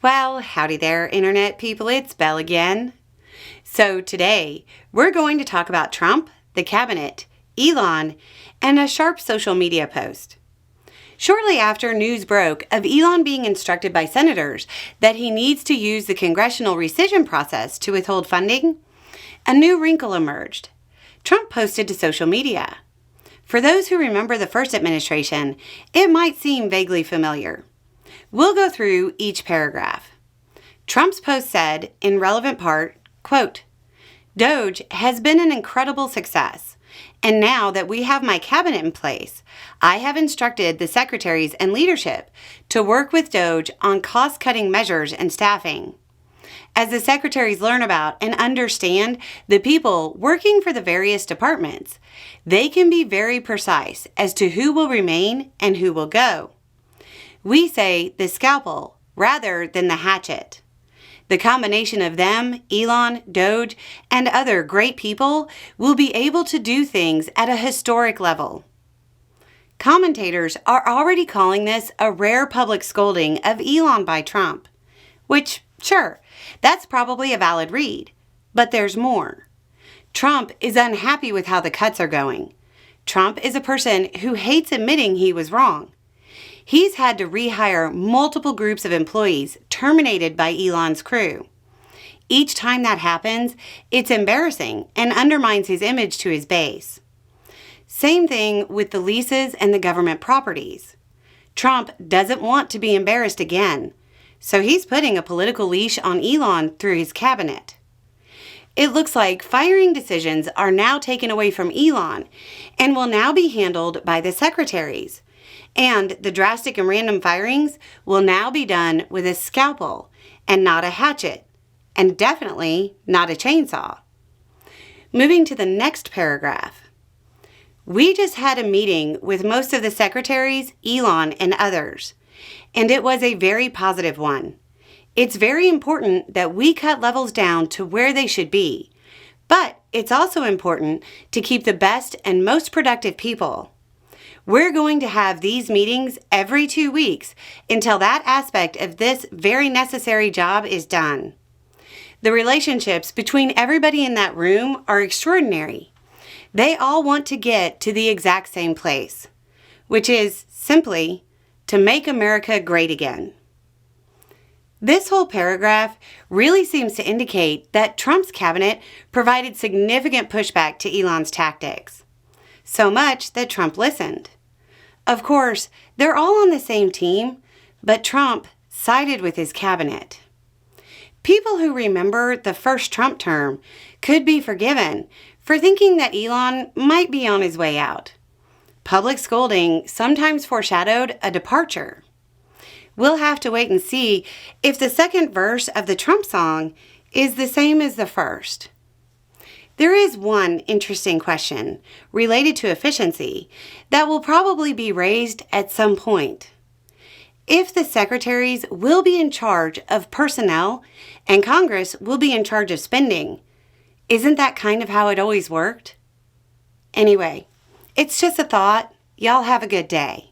Well, howdy there, Internet people. It's Belle again. So today, we're going to talk about Trump, the cabinet, Elon, and a sharp social media post. Shortly after news broke of Elon being instructed by senators that he needs to use the congressional rescission process to withhold funding, a new wrinkle emerged. Trump posted to social media. For those who remember the first administration, it might seem vaguely familiar. We'll go through each paragraph. Trump's post said, in relevant part, quote, "Doge has been an incredible success, and now that we have my cabinet in place, I have instructed the secretaries and leadership to work with Doge on cost-cutting measures and staffing. As the secretaries learn about and understand the people working for the various departments, they can be very precise as to who will remain and who will go. We say the scalpel rather than the hatchet. The combination of them, Elon, Doge, and other great people will be able to do things at a historic level." Commentators are already calling this a rare public scolding of Elon by Trump, which, sure, that's probably a valid read, but there's more. Trump is unhappy with how the cuts are going. Trump is a person who hates admitting he was wrong. He's had to rehire multiple groups of employees terminated by Elon's crew. Each time that happens, it's embarrassing and undermines his image to his base. Same thing with the leases and the government properties. Trump doesn't want to be embarrassed again, so he's putting a political leash on Elon through his cabinet. It looks like firing decisions are now taken away from Elon and will now be handled by the secretaries. And the drastic and random firings will now be done with a scalpel and not a hatchet, and definitely not a chainsaw. Moving to the next paragraph. We just had a meeting with most of the secretaries, Elon, and others, and it was a very positive one. It's very important that we cut levels down to where they should be, but it's also important to keep the best and most productive people. We're going to have these meetings every 2 weeks until that aspect of this very necessary job is done. The relationships between everybody in that room are extraordinary. They all want to get to the exact same place, which is simply to make America great again. This whole paragraph really seems to indicate that Trump's cabinet provided significant pushback to Elon's tactics. So much that Trump listened. Of course, they're all on the same team, but Trump sided with his cabinet. People who remember the first Trump term could be forgiven for thinking that Elon might be on his way out. Public scolding sometimes foreshadowed a departure. We'll have to wait and see if the second verse of the Trump song is the same as the first. There is one interesting question related to efficiency that will probably be raised at some point. If the secretaries will be in charge of personnel and Congress will be in charge of spending, isn't that kind of how it always worked? Anyway, it's just a thought. Y'all have a good day.